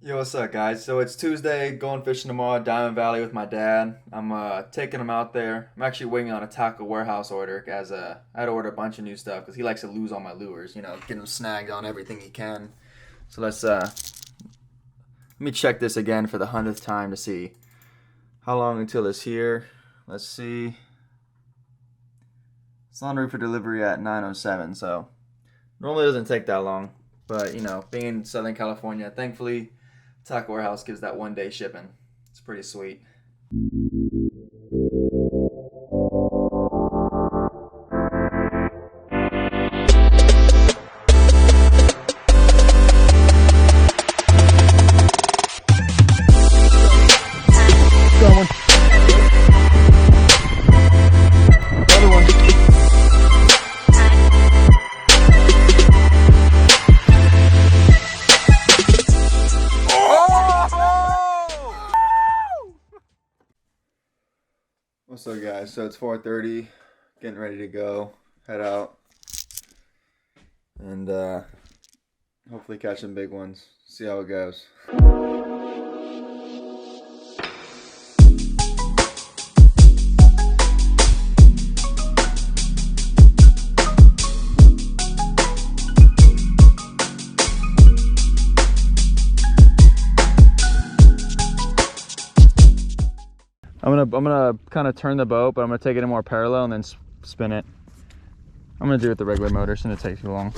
Yo, what's up, guys? So it's Tuesday, going fishing tomorrow at Diamond Valley with my dad. I'm taking him out there. I'm actually waiting on a tackle warehouse order as I had to order a bunch of new stuff because he likes to lose all my lures. Get him snagged on everything he can. So let me check this again for the 100th time to see how long until it's here. Let's see. It's on route for delivery at 9:07. So normally it doesn't take that long, but being in Southern California, thankfully. Tackle Warehouse gives that 1 day shipping. It's pretty sweet. Going. Another one. What's up, guys? So it's 4:30, getting ready to go, head out, and hopefully catch some big ones. See how it goes. I'm gonna kind of turn the boat, but I'm gonna take it in more parallel and then spin it. I'm gonna do it with the regular motor, so it takes too long.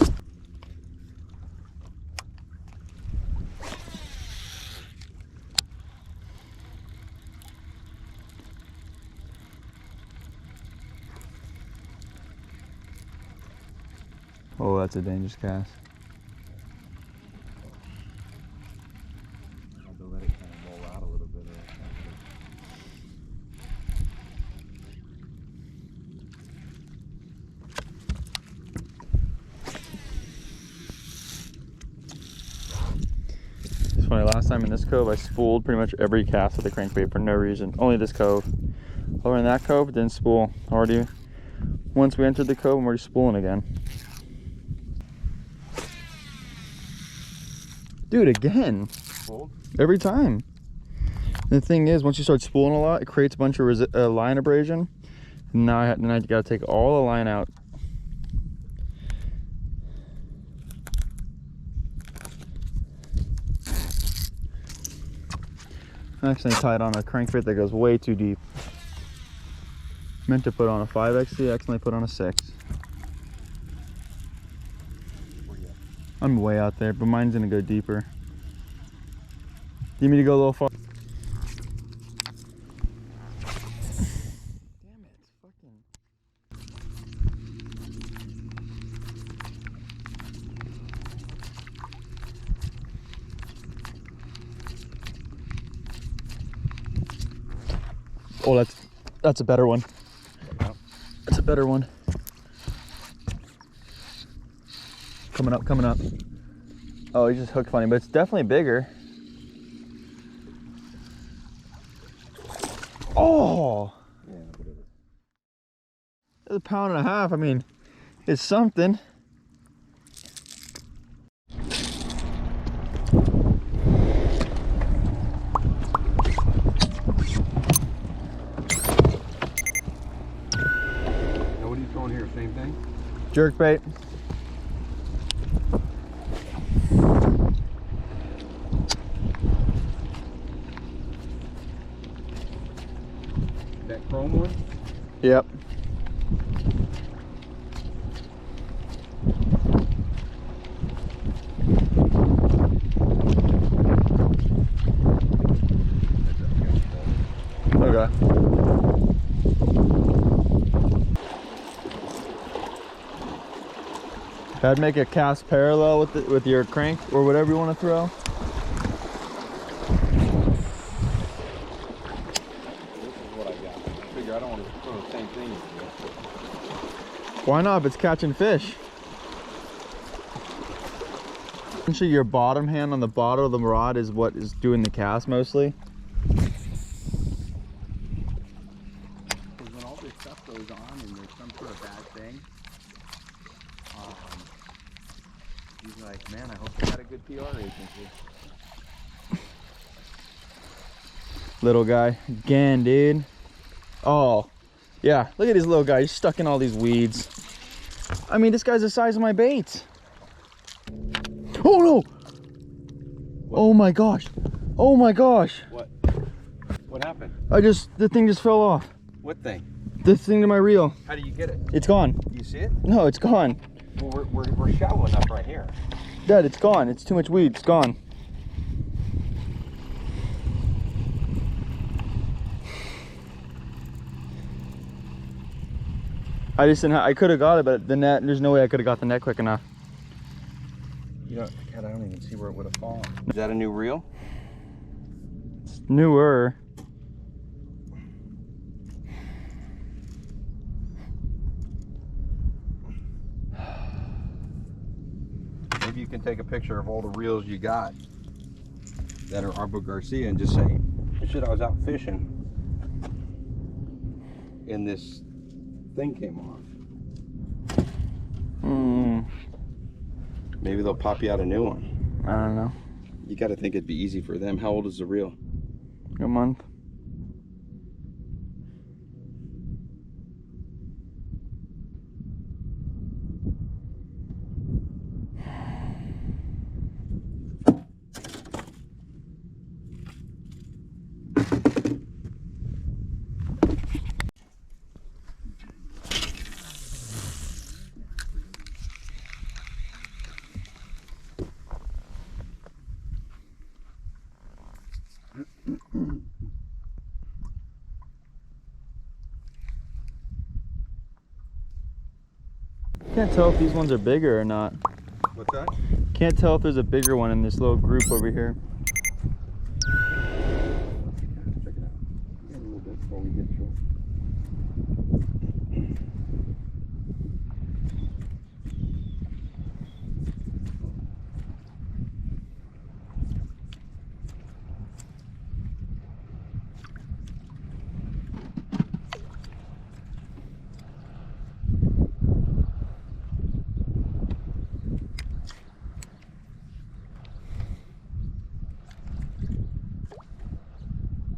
Oh, that's a dangerous cast. I have to let it kind of roll out a little bit. It's funny, last time in this cove I spooled pretty much every cast with a crankbait for no reason. Only this cove. Over in that cove, didn't spool. Already, once we entered the cove, I'm already spooling again. Dude, again. Spooled? Every time. The thing is, once you start spooling a lot, it creates a bunch of line abrasion. And now I gotta take all the line out. I accidentally tied on a crankbait that goes way too deep. Meant to put on a 5XC, accidentally put on a 6. I'm way out there, but mine's gonna go deeper. Do you need me to go a little far? Damn it, it's fucking... Oh, that's a better one. Yep. That's a better one. Coming up, coming up. Oh, he's just hook funny, but it's definitely bigger. Oh! Yeah, whatever. It's 1.5 pounds. I mean, it's something. Now what are you throwing here? Same thing? Jerkbait. That chrome one? Yep. Okay. I'd make a cast parallel with your crank or whatever you want to throw. This is what I got. I figure I don't want to throw the same thing. Why not if it's catching fish? Essentially your bottom hand on the bottom of the rod is what is doing the cast mostly. Because when all this stuff goes on and there's some sort of bad thing, he's like, man, I hope you got a good PR agency. Little guy again, dude. Oh, yeah. Look at this little guy. He's stuck in all these weeds. I mean, this guy's the size of my bait. Oh no! What? Oh my gosh! Oh my gosh! What? What happened? The thing just fell off. What thing? This thing to my reel. How do you get it? It's gone. Do you see it? No, it's gone. Well, we're shallow enough right here. Dad, it's gone. It's too much weed. It's gone. I just didn't. I could have got it, but the net. There's no way I could have got the net quick enough. You know, God, I don't even see where it would have fallen. Is that a new reel? It's newer. Maybe you can take a picture of all the reels you got that are Arbo Garcia and just say, shit, I was out fishing and this thing came off. Maybe they'll pop you out a new one. I don't know. You got to think it'd be easy for them. How old is the reel? A month. Can't tell if these ones are bigger or not. What's that? Can't tell if there's a bigger one in this little group over here. Check it out. A little bit before we get short.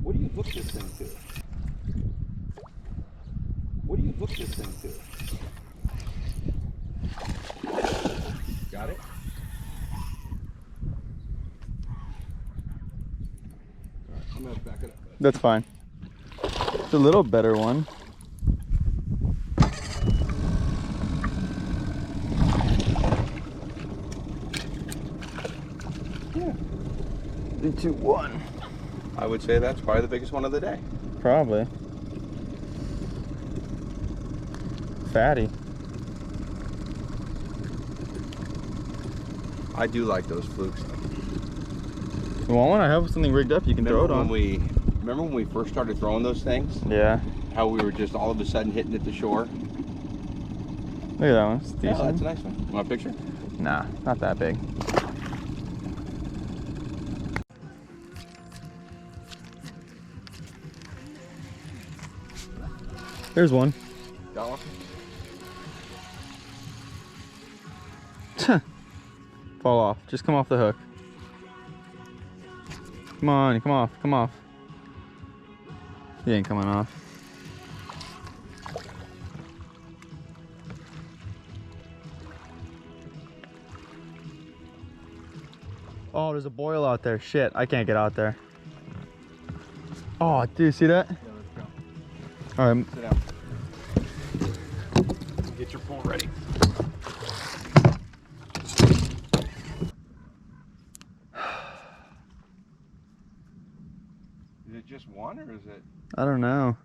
What do you hook this thing to? What do you hook this thing to? Got it? Alright, I'm gonna back it up. That's fine. It's a little better one. Yeah. 3, 2, 1. I would say that's probably the biggest one of the day. Probably. Fatty. I do like those flukes. You want one? I have something rigged up you can throw it on. Remember when we first started throwing those things? Yeah. How we were just all of a sudden hitting at the shore? Look at that one. It's decent. Yeah, that's a nice one. Want a picture? Nah, not that big. There's one. Got one? Fall off. Just come off the hook. Come on, come off, come off. He ain't coming off. Oh, there's a boil out there. Shit, I can't get out there. Oh, do you see that? Yeah, let's go. All right. Sit down. Get your pole ready. Is it just one or is it? I don't know.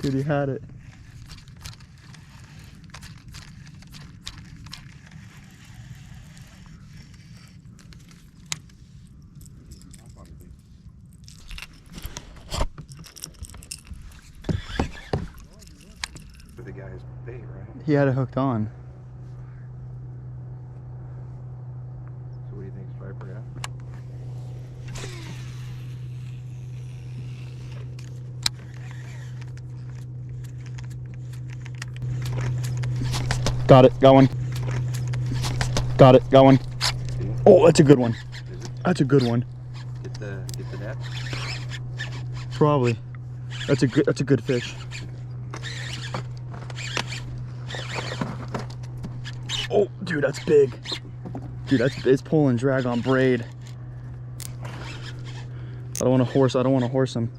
Dude, he had it. For the guy's bait, right? He had it hooked on. So what do you think, striper? Yeah. Got it. Got one. Got it. Got one. Oh, that's a good one. That's a good one. Get the net. Probably. That's a good fish. Oh, dude, that's big. Dude, it's pulling drag on braid. I don't want to horse him.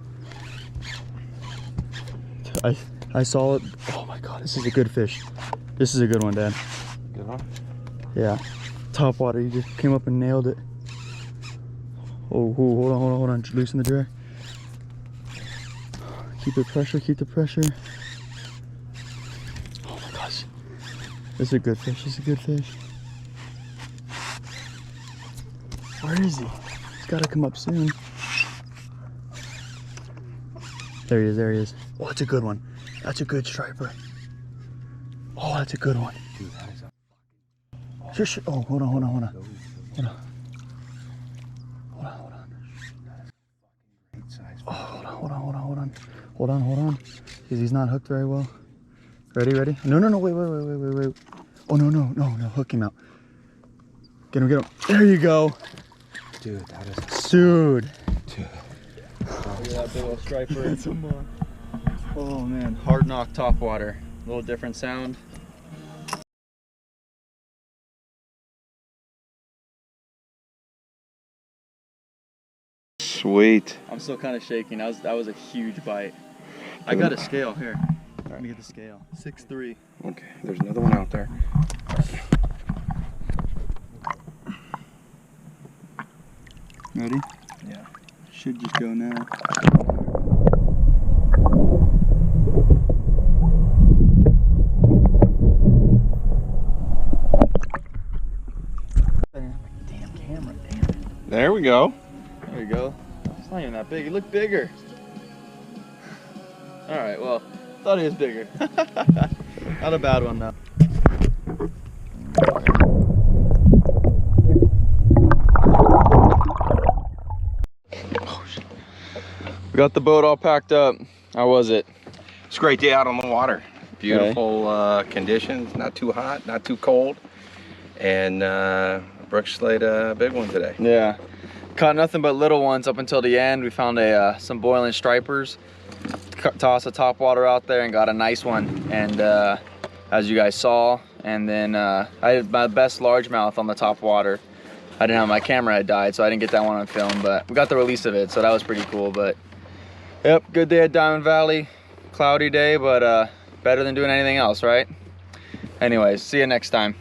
I saw it. Oh my god, this is a good fish. This is a good one, Dad. Good one? Yeah. Top water, you just came up and nailed it. Oh, hold on. Loosen the drag. Keep the pressure. Oh my gosh. This is a good fish. Where is he? He's gotta come up soon. There he is. Oh, that's a good one. That's a good striper. Oh, that's a good one. Dude, that is a Shush. Oh, hold on. great size. Oh, hold on. Because he's not hooked very well. Ready? No, wait. Oh, no, hook him out. Get him. There you go. Dude, that is Dude. Dude. Look at that big old striper. Oh man, hard knock top water. A little different sound. Sweet. I'm still kind of shaking. That was a huge bite. I got a scale here. Let me get the scale. 6'3". Okay, there's another one out there. Ready? Yeah. Should just go now. Damn camera, damn it. There we go. There you go. It's not even that big. It looked bigger. All right. Well, thought he was bigger. Not a bad one though. We got the boat all packed up. How was it? It's a great day out on the water. Beautiful conditions, not too hot, not too cold. And Brooks slayed a big one today. Yeah. Caught nothing but little ones up until the end. We found some boiling stripers. Tossed the top water out there and got a nice one. And as you guys saw, and then I had my best largemouth on the top water. I didn't have, my camera had died, so I didn't get that one on film, but we got the release of it, so that was pretty cool. But yep, good day at Diamond Valley. Cloudy day, but better than doing anything else, right? Anyways, see you next time.